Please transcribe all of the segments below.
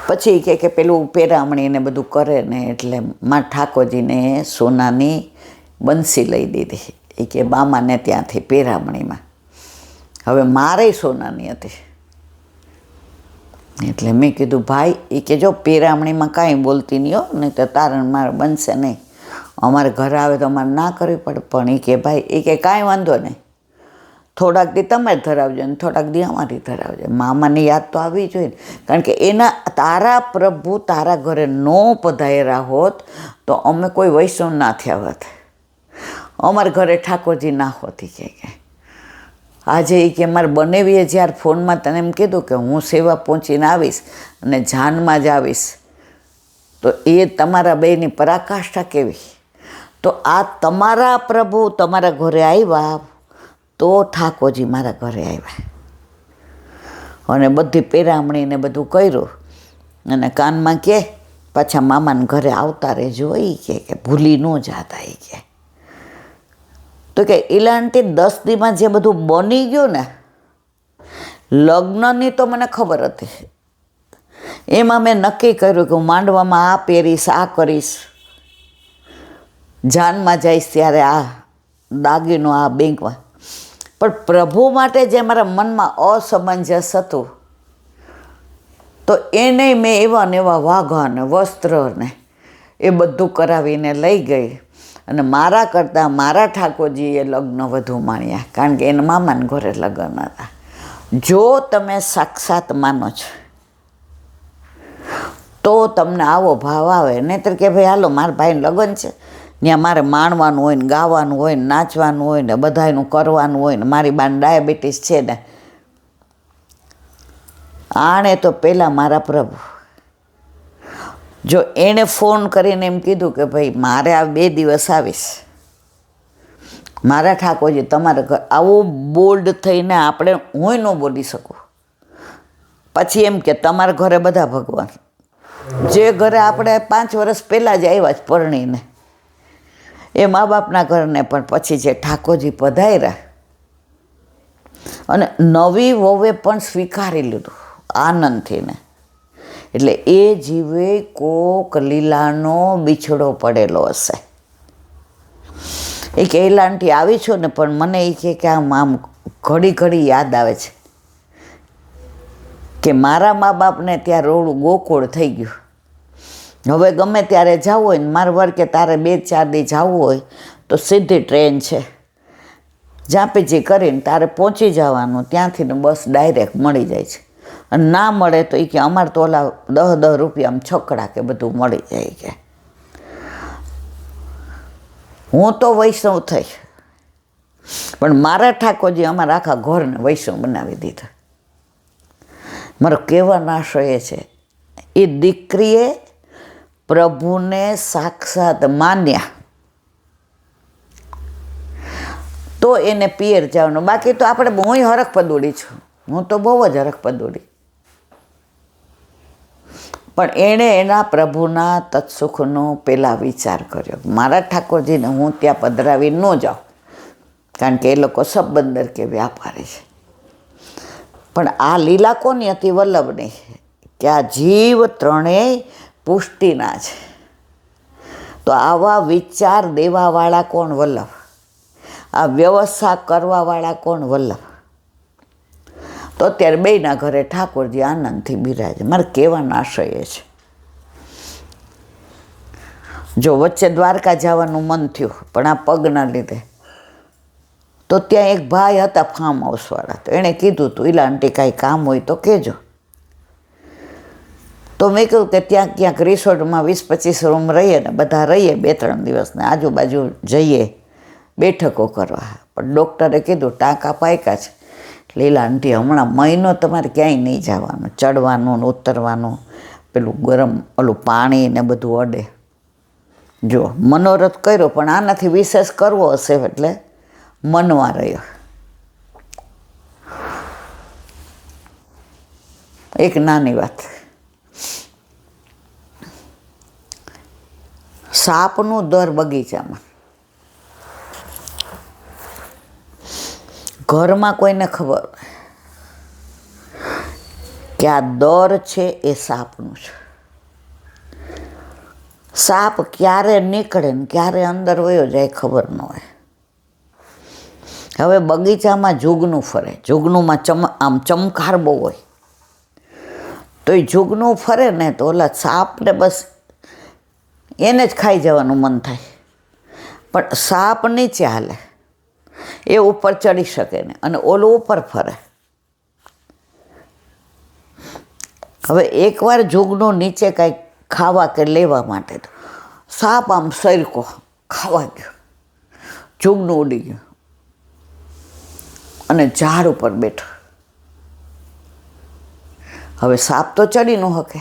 પછી કે પેલું પેરામણીને બધું કરે ને એટલે માં ઠાકોરજીને સોનાની બંસી લઈ દીધી. એ કે બામાને ત્યાંથી પેરામણીમાં. હવે મારે સોનાની હતી. એટલે મેં કીધું ભાઈ, એ કે જો પેરામણીમાં કાંઈ બોલતી નહીં હો, નહીં તો તારણ મારે બનશે નહીં. અમારે ઘરે આવે તો અમારે ના કરવી પડે. પણ એ કે ભાઈ, એ કે કાંઈ વાંધો નહીં, થોડાક દી તમે જ ધરાવજો ને થોડાક દી અમારી ધરાવજો. મામાની યાદ તો આવવી જોઈએ, કારણ કે એના તારા પ્રભુ તારા ઘરે ન પધાર્યા હોત તો અમે કોઈ વૈષ્ણવ ના થયા હોત, અમારા ઘરે ઠાકોરજી ના હોતી. કે આજે એ કે મારે બનેવીએ જ્યારે ફોનમાં તને એમ કીધું કે હું સેવા પહોંચીને આવીશ અને જાનમાં જ આવીશ, તો એ તમારા બેની પરાકાષ્ઠા કેવી. તો આ તમારા પ્રભુ તમારા ઘરે આવ્યા તો ઠાકોરજી મારા ઘરે આવ્યા અને બધી પેરામણીને બધું કર્યું. અને કાનમાં કે પાછા મામાને ઘરે આવતા રહેજો, એ કે ભૂલી ન જાતા. એ કે તો કે ઇલાંટી 10 દીમાં જે બધું બની ગયું ને, લગ્નની તો મને ખબર હતી. એમાં મેં નક્કી કર્યું કે હું માંડવામાં આ પહેરીશ, આ કરીશ, જાનમાં જઈશ ત્યારે આ દાગીનો, આ બેંકમાં. પણ પ્રભુ માટે જે મારા મનમાં અસમંજસ હતું, તો એને મેં એવા ને એવા વાઘા ને વસ્ત્ર ને એ બધું કરાવીને લઈ ગઈ. અને મારા કરતાં મારા ઠાકોરજીએ લગ્ન વધુ માણ્યા, કારણ કે એના મામાને ઘરે લગ્ન હતા. જો તમે સાક્ષાત માનો છો તો તમને આવો ભાવ આવે. નહીંતર કે ભાઈ હાલો મારા ભાઈને લગ્ન છે, ત્યાં મારે માણવાનું હોય ને, ગાવાનું હોય ને, નાચવાનું હોય ને, બધાનું કરવાનું હોય ને, મારી બાને ડાયાબિટીસ છે ને, આણે તો પહેલાં મારા પ્રભુ, જો એણે ફોન કરીને એમ કીધું કે ભાઈ મારે આ 2 દિવસ આવીશ, મારા ઠાકોરજી તમારા ઘર, આવું બોલ્ડ થઈને આપણે હું ન બોલી શકું. પછી એમ કે તમારા ઘરે બધા ભગવાન, જે ઘરે આપણે 5 વર્ષ પહેલાં જ આવ્યા જ પરણીને, એ મા બાપના ઘરને પણ પછી જે ઠાકોરજી પધાર્યા અને નવી વહુએ પણ સ્વીકારી લીધું આનંદથી ને. એટલે એ જીવે કોક લીલાનો બિછડો પડેલો હશે. એ કે એલાંટી આવી છો ને, પણ મને એ કે આમ ઘડી ઘડી યાદ આવે છે કે મારા મા બાપને ત્યાં રોડું ગોકુળ થઈ ગયું. હવે ગમે ત્યારે જવું હોય ને, મારા વર કે તારે 2-4 દી જવું હોય તો સીધી ટ્રેન છે, ઝાંપીજી કરીને તારે પહોંચી જવાનું, ત્યાંથી બસ ડાયરેક્ટ મળી જાય છે. અને ના મળે તો એ કે અમારે તો ઓલા 10 રૂપિયામાં છકડા કે બધું મળી જાય. કે હું તો વૈષ્ણવ થઈ, પણ મારા ઠાકોરજી અમારા આખા ઘરને વૈષ્ણવ બનાવી દીધા. મારો કહેવાનો આશય એ છે, એ દીકરીએ પ્રભુને સાક્ષાત માન્યા તો એને પિયર જવાનું. બાકી તો આપણે હું હરખપદુડી છું, હું તો બહુ જ હરખપદુડી. પણ એણે એના પ્રભુના તત્સુખનો પહેલાં વિચાર કર્યો. મારા ઠાકોરજીને હું ત્યાં પધરાવી ન જાઉં, કારણ કે એ લોકો સબંદર કે વ્યાપારી છે. પણ આ લીલા કોની હતી? વલ્લભની. કે આ જીવ ત્રણેય પુષ્ટિના છે. તો આવા વિચાર દેવાવાળા કોણ? વલ્લભ. આ વ્યવસ્થા કરવાવાળા કોણ? વલ્લભ. તો અત્યારે બેયના ઘરે ઠાકોરજી આનંદથી બિરાજે. મારે કહેવાનો આશય એ છે, જો વચ્ચે દ્વારકા જવાનું મન થયું પણ આ પગના લીધે, તો ત્યાં એક ભાઈ હતા ફાર્મ હાઉસવાળા, તો એણે કીધું તું ઈલા આંટી કાંઈ કામ હોય તો કહેજો. તો મેં કહ્યું કે ત્યાં ક્યાંક રિસોર્ટમાં 20-25 રૂમ રહીએ ને, બધા રહીએ 2-3 દિવસને, આજુબાજુ જઈએ બેઠકો કરવા. પણ ડૉક્ટરે કીધું ટાંકા પાક્યા છે, લીલા આંટી હમણાં મહિનો તમારે ક્યાંય નહીં જવાનું, ચડવાનું ને ઉતરવાનું, પેલું ગરમ ઓલું પાણી ને બધું અડે. જો મનોરથ કર્યો, પણ આનાથી વિશેષ કરવો હશે એટલે મનવા રહ્યો. એક નાની વાત, સાપનું દર બગીચામાં, ઘરમાં કોઈને ખબર, કે આ દર છે એ સાપનું છે. સાપ ક્યારે નીકળે ને ક્યારે અંદર વયો જાય ખબર ન હોય. હવે બગીચામાં જુગનું ફરે, જુગનુંમાં આમ ચમકાર બહુ હોય, તો એ જુગનું ફરે ને તો ઓલા સાપને બસ એને જ ખાઈ જવાનું મન થાય. પણ સાપ નીચે હાલે, એ ઉપર ચડી શકે ને, અને ઓલું ઉપર ફરે. હવે એકવાર જુગનું નીચે કાંઈક ખાવા કે લેવા માટે તો સાપ આમ સરકો ખાવા ગયો, જુગનું ઉડી ગયું અને ઝાડ ઉપર બેઠો. હવે સાપ તો ચડી ન શકે,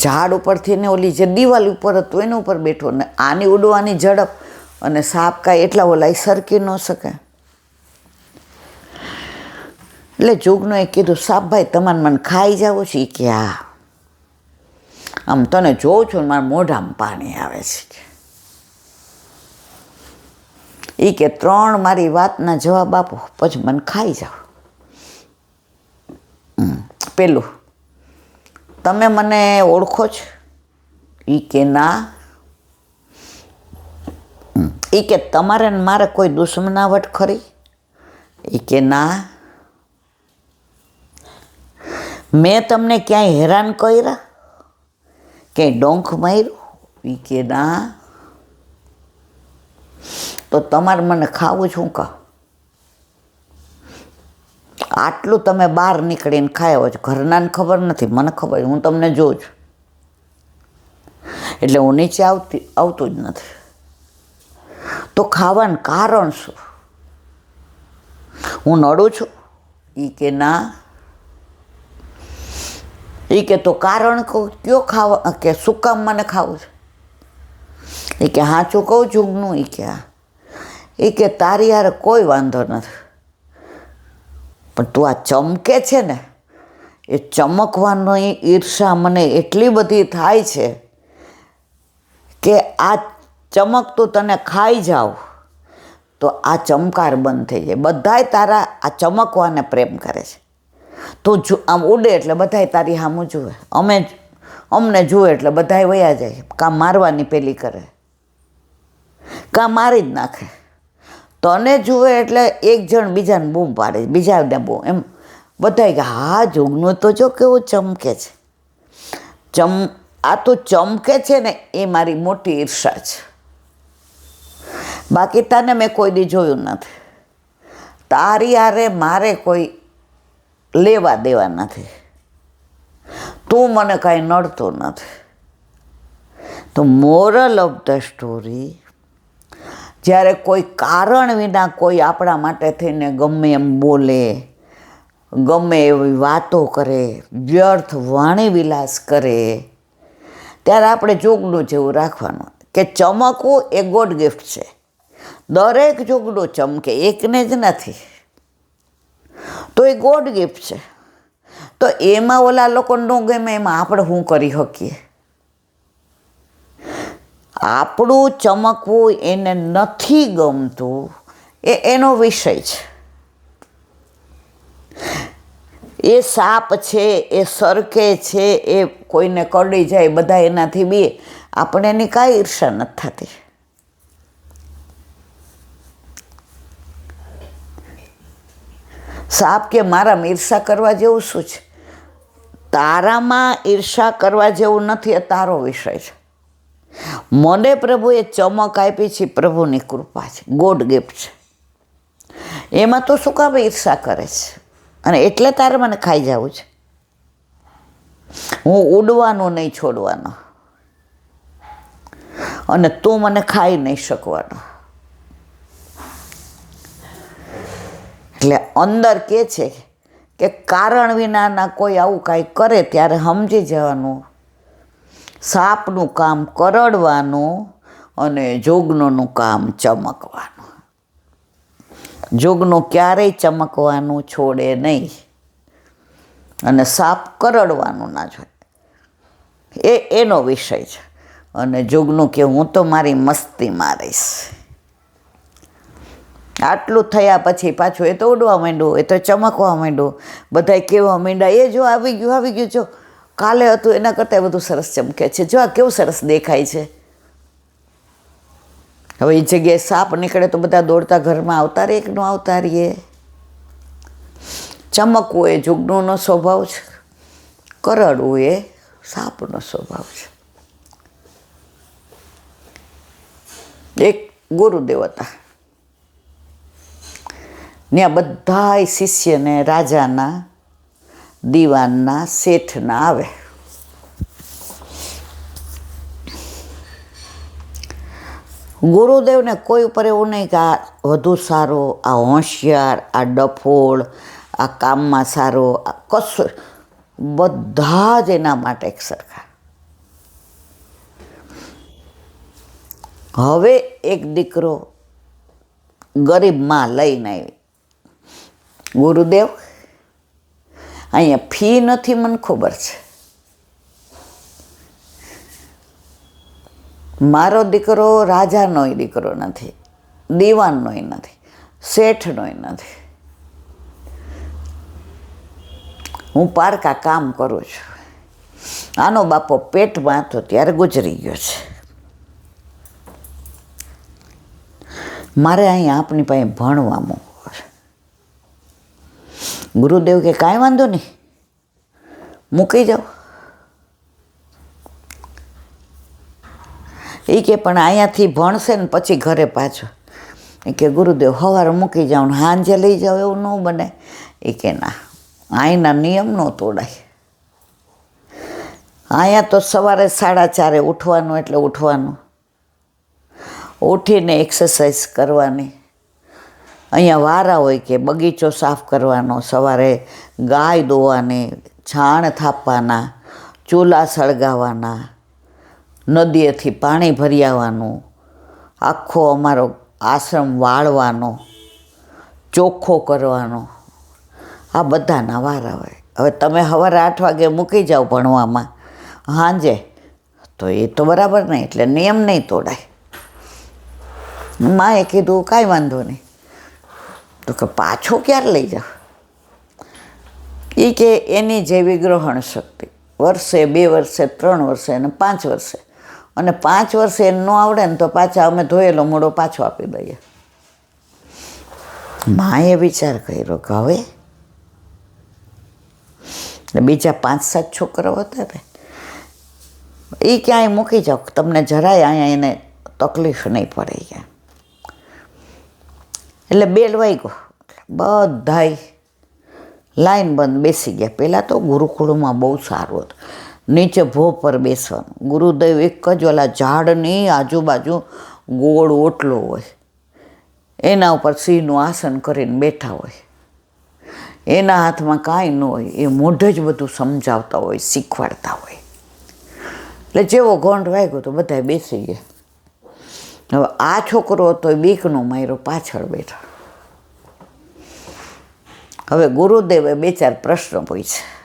ઝાડ ઉપરથી ને ઓલી જે દિવાલ ઉપર હતું એના ઉપર બેઠો ને આની ઉડવાની ઝડપ, અને સાપ કાંઈ એટલા ઓલા સરકી ન શકે. એટલે જુગનોએ કીધું, સાપભાઈ તમારે મને ખાઈ જવું છે? કે હા, આમ તને જોઉં છું ને મારા મોઢામાં પાણી આવે છે. એ કે 3 મારી વાતના જવાબ આપો પછી મને ખાઈ જાઓ. પેલું, તમે મને ઓળખો છો? એ કે ના. એ કે તમારે ને મારે કોઈ દુશ્મનાવટ ખરી? એ કે ના. મેં તમને ક્યાંય હેરાન કર્યા, ક્યાંય ડોંખ માર્યું? એ કે ના. તો તમારે મને ખાવું શું કહો? આટલું તમે બહાર નીકળીને ખાયો છો, ઘરનાને ખબર નથી, મને ખબર, હું તમને જોઉં છું, એટલે હું નીચે આવતું જ નથી. તો ખાવાનું કારણ શું? હું નડું છું? એ કે ના. એ કે તો કારણ કયો ખાવા, કે શું કામ મને ખાવું છે? એ કે સાચું કહું જુગનું? એ કે હા. એ કે તારી યાર કોઈ વાંધો નથી, પણ તું આ ચમકે છે ને, એ ચમકવાની ઈર્ષા મને એટલી બધી થાય છે કે આ ચમકતું તને ખાઈ જાવ તો આ ચમકાર બંધ થઈ જાય. બધાય તારા આ ચમકવાને પ્રેમ કરે છે. તું આમ ઉડે એટલે બધાય તારી સામું જુએ, અમને જુએ એટલે બધાય વયા જાય, કાં મારવાની પેલી કરે, કાં મારી જ નાખે. તને જુએ એટલે એક જણ બીજાને બૂમ પાડે, બીજાને બૂમ, એમ બધાય કે હા જુગનું તો જો કેવું ચમકે છે. આ તો ચમકે છે ને એ મારી મોટી ઈર્ષા છે. બાકી તને મેં કોઈ દી જોયું નથી. તારી હારે મારે કોઈ લેવા દેવા નથી. તું મને કાંઈ નડતું નથી. તો મોરલ ઓફ ધ સ્ટોરી, જ્યારે કોઈ કારણ વિના કોઈ આપણા માટે થઈને ગમે એમ બોલે, ગમે એવી વાતો કરે, વ્યર્થ વાણી વિલાસ કરે, ત્યારે આપણે જુગનું જેવું રાખવાનું કે ચમકવું એ ગોડ ગિફ્ટ છે. દરેક જુગનું ચમકે, એકને જ નથી, તો એ ગોડ ગિફ્ટ છે. તો એમાં ઓલા લોકો ન ગમે એમાં આપણે શું કરી શકીએ? આપણું ચમકવું એને નથી ગમતું, એ એનો વિષય છે. એ સાપ છે, એ સરકે છે, એ કોઈને કરડી જાય, બધા એનાથી બી, આપણે એની કાંઈ ઈર્ષા નથી થતી. સાપ કે મારામાં ઈર્ષા કરવા જેવું શું છે? તારામાં ઈર્ષા કરવા જેવું નથી, એ તારો વિષય છે. મને પ્રભુએ ચમક આપી છે, પ્રભુની કૃપા છે, ગોડ ગિફ્ટ છે. એમાં તો શું કામ ઈર્ષા કરે છે? અને એટલે તારે મને ખાઈ જવું છે. હું ઉડવાનું નહીં છોડવાનો, અને તું મને ખાઈ નહીં શકવાનો. એટલે અંદર કે છે કે કારણ વિનાના કોઈ આવું કાંઈ કરે ત્યારે સમજી જવાનું, સાપનું કામ કરડવાનું અને જોગનોનું કામ ચમકવાનું. જોગનું ક્યારેય ચમકવાનું છોડે નહીં, અને સાપ કરડવાનું ના જોઈએ, એ એનો વિષય છે. અને જોગનું કે હું તો મારી મસ્તી મારીશ. આટલું થયા પછી પાછું એ તો ઉડવા માંડ્યું, એ તો ચમકવા માંડ્યું, બધાય કેવા માંડ્યા, એ જો આવી ગયું જો કાલે હતું એના કરતાં બધું સરસ ચમકે છે, જો આ કેવું સરસ દેખાય છે. હવે એ જગ્યાએ સાપ નીકળે તો બધા દોડતા ઘરમાં આવતા રહીએ કે ન આવતા રહીએ. ચમકવું એ જુગનુંનો સ્વભાવ છે, કરડવું એ સાપનો સ્વભાવ છે. એક ગુરુદેવ હતા, ત્યાં બધાય શિષ્યને રાજાના, દીવાનના, શેઠના આવે. ગુરુદેવને કોઈ ઉપર એવું નહીં કે આ વધુ સારો, આ હોશિયાર, આ ડફોળ, આ કામમાં સારો, આ કશું, બધા જ એના માટે એક સરખા. હવે એક દીકરો ગરીબ માં લઈને આવી, ગુરુદેવ અહીંયા ફી નથી, મને ખબર છે, મારો દીકરો રાજાનોય દીકરો નથી, દીવાનનોય નથી, શેઠનોય નથી, હું પારકા કામ કરું છું. આનો બાપો પેટમાં હતો ત્યારે ગુજરી ગયો છે. મારે અહીંયા આપની પાસે ભણવા મૂકવો છે. ગુરુદેવ કે કાંઈ વાંધો નહીં, મૂકી જાઓ. એ કે પણ અહીંયાથી ભણશે ને પછી ઘરે પાછો. એ કે ગુરુદેવ સવારે મૂકી જાઓ ને સાંજે લઈ જાઓ, એવું ન બને. એ કે ના, અહીંના નિયમ ન તોડાય. અહીંયા તો સવારે 4:30 ઉઠવાનું એટલે ઉઠવાનું, ઉઠીને એક્સરસાઇઝ કરવાની. અહીંયા વારા હોય કે બગીચો સાફ કરવાનો, સવારે ગાય દોવાની, છાણ થાપવાના, ચૂલા સળગાવવાના, નદીએથી પાણી ભરી આવવાનું, આખો અમારો આશ્રમ વાળવાનો, ચોખ્ખો કરવાનો, આ બધાના વારા હોય. હવે તમે સવારે 8 વાગે મૂકી જાઓ ભણવામાં, સાંજે તો એ તો બરાબર નહીં, એટલે નિયમ નહીં તોડાય. માએ કીધું કાંઈ વાંધો નહીં. તો કે પાછો ક્યારે લઈ જાઓ? એ કે એની જેવી ગ્રહણ શક્તિ, વર્ષે, 2 વર્ષે, 3 વર્ષે અને 5 વર્ષે, અને 5 વર્ષે ન આવડે ને તો પાછા અમે ધોયેલો મોઢો પાછો આપી દઈએ. માએ વિચાર કર્યો કે હવે બીજા 5-7 છોકરાઓ હતા ને, એ ક્યાંય મૂકી જાઓ, તમને જરાય અહીંયા એને તકલીફ નહીં પડે ક્યાં. એટલે બેલ વાગ્યો, બધાય લાઈન બંધ બેસી ગયા. પહેલાં તો ગુરુકુળમાં બહુ સારું હતું, નીચે ભો પર બેસવાનું. ગુરુદેવ એક જ ઓલા ઝાડની આજુબાજુ ગોળ ઓટલો હોય, એના ઉપર સિંહનું આસન કરીને બેઠા હોય, એના હાથમાં કાંઈ ન હોય, એ મોઢે જ બધું સમજાવતા હોય, શીખવાડતા હોય. એટલે જેવો ઘંટ વાગ્યો તો બધા બેસી ગયા. હવે આ છોકરો હતો એ બીકનો માર્યો પાછળ બેઠો. હવે ગુરુદેવે 2-4 પ્રશ્નો પૂછ્યા.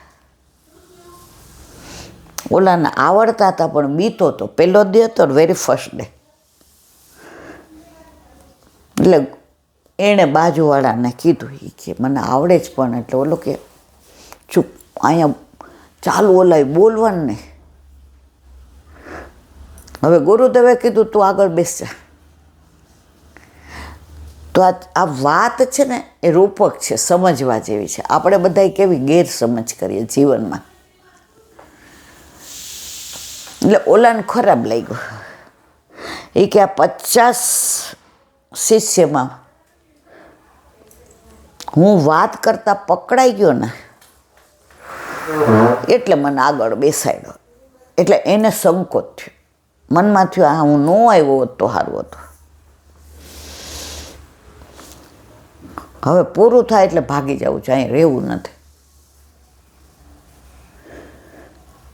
ઓલાને આવડતા હતા પણ બીતો હતો, પહેલો ડે હતો, વેરી ફર્સ્ટ ડે. એટલે એણે બાજુવાળાને કીધું, એ કે મને આવડે જ પણ, એટલે ઓલો કે ચૂપ, અહીંયા ચાલુ ઓલાય બોલવાનું નહીં. હવે ગુરુદેવે કીધું તું આગળ બેસજા. તો આ વાત છે ને એ રૂપક છે, સમજવા જેવી છે. આપણે બધા કેવી ગેરસમજ કરીએ જીવનમાં. એટલે ઓલાને ખરાબ લાગ્યું. એ કે આ 50 શિષ્યમાં હું વાત કરતા પકડાઈ ગયો ને, એટલે મને આગળ બેસાડ્યો. એટલે એને સંકોચ થયો, મનમાં થયું આ હું ન આવ્યો હોત તો સારું હતું. હવે પૂરું થાય એટલે ભાગી જવું છે, અહીં રહેવું નથી.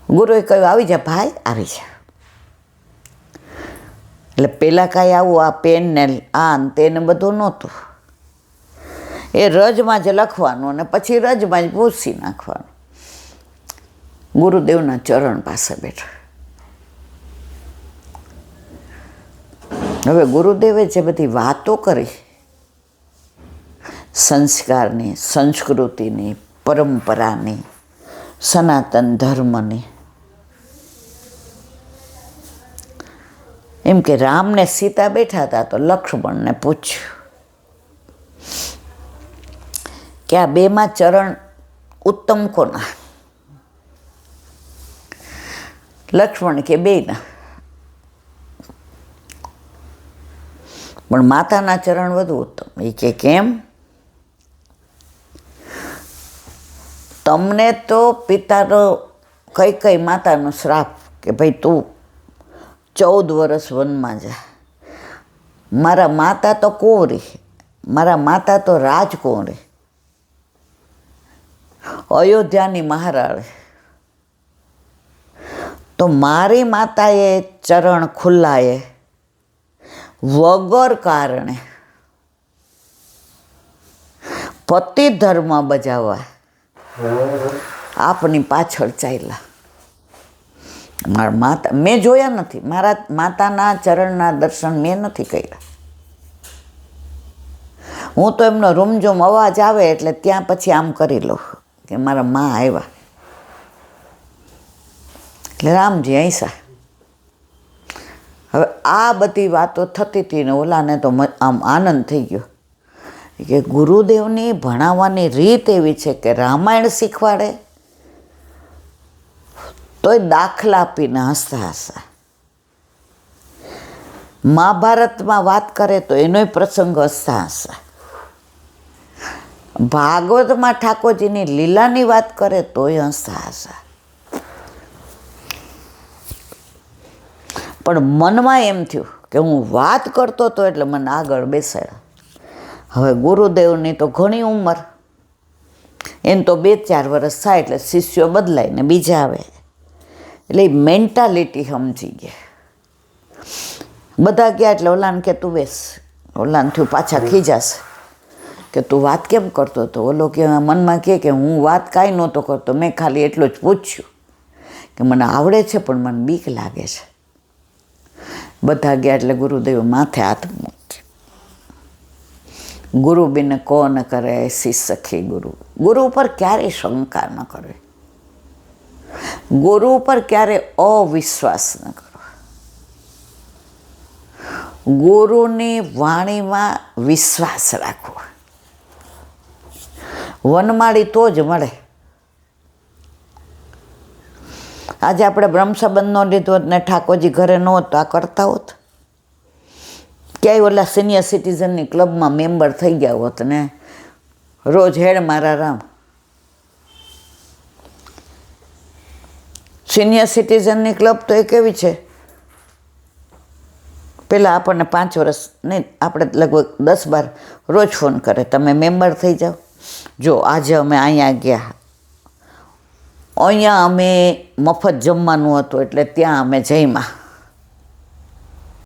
ગુરુએ કહ્યું આવી જા ભાઈ, આવી જા. એટલે પહેલાં કાંઈ આવું આ પેન ને આ ને તેને બધું નહોતું. એ રજમાં જ લખવાનું અને પછી રજમાં જ ભૂસી નાખવાનું. ગુરુદેવના ચરણ પાસે બેઠા. હવે ગુરુદેવે જે બધી વાતો કરી સંસ્કારની, સંસ્કૃતિની, પરંપરાની, સનાતન ધર્મની. એમ કે રામને સીતા બેઠા હતા તો લક્ષ્મણને પૂછ્યું કે આ બેમાં ચરણ ઉત્તમ કોના? લક્ષ્મણ કે બેયના. પણ માતાના ચરણ વધુ ઉત્તમ. એ કે કેમ? તમને તો પિતાનો કઈ માતાનો શ્રાપ કે ભાઈ તું 14 વર્ષ વનમાં જા. મારા માતા તો કુંવરી, મારા માતા તો રાજકુંવરી, અયોધ્યાની મહારાણી. તો મારી માતાએ ચરણ ખુલ્લાએ વગર કારણે પતિ ધર્મ બજાવવા આપની પાછળ ચાલ્યા. મારા માતા મેં જોયા નથી, મારા માતાના ચરણના દર્શન મેં નથી કર્યા. હું તો એમનો રૂમઝૂમ અવાજ આવે એટલે ત્યાં પછી આમ કરી લઉં કે મારા મા આવ્યા. એટલે રામજી અહીંસા. હવે આ બધી વાતો થતી હતી ને ઓલાને તો આમ આનંદ થઈ ગયો કે ગુરુદેવની ભણાવવાની રીત એવી છે કે રામાયણ શીખવાડે તોય દાખલા આપીને હસતા હસતા, મહાભારતમાં વાત કરે તો એનોય પ્રસંગ હસતા હસતા, ભાગવતમાં ઠાકોરજીની લીલાની વાત કરે તોય હસતા હસતા. પણ મનમાં એમ થયું કે હું વાત કરતો હતો એટલે મને આગળ બેસાડ્યા. હવે ગુરુદેવની તો ઘણી ઉંમર, એને તો 2-4 વર્ષ થાય એટલે શિષ્યો બદલાય ને બીજા આવે. એટલે એ મેન્ટાલિટી સમજી ગયા. બધા ગયા એટલે ઓલાને કે તું બેસ. ઓલાને થયું પાછા ખીજાશે કે તું વાત કેમ કરતો હતો? ઓલો કે મનમાં કહે કે હું વાત કાંઈ નહોતો કરતો, મેં ખાલી એટલું જ પૂછ્યું કે મને આવડે છે પણ મને બીક લાગે છે. બધા ગયા એટલે ગુરુદેવ માથે હાથ મૂક્યો. ગુરુ બિન કોન કરે એસી સખી ગુરુ. ગુરુ ઉપર ક્યારેય શંકા ન કરે, ગુરુ ઉપર ક્યારે અવિશ્વાસ ન કરો. ગુરુની વાણીમાં વિશ્વાસ રાખવો. વનમાળી તો જ મળે. આજે આપણે બ્રહ્મ સંબંધ ન લીધો હોત ને ઠાકોરજી ઘરે ન હોત તો આ કરતા હોત? ક્યાંય ઓલા સિનિયર સિટીઝનની ક્લબમાં મેમ્બર થઈ ગયા હોત ને રોજ હેડ મારા રામ. સિનિયર સિટીઝનની ક્લબ તો એ કેવી છે, પહેલાં આપણને 5 વર્ષ નહીં, આપણે લગભગ 10-12 રોજ ફોન કરે, તમે મેમ્બર થઈ જાઓ. જો આજે અમે અહીંયા ગયા, અહીંયા અમે મફત જમવાનું હતું એટલે ત્યાં અમે જમ્યા.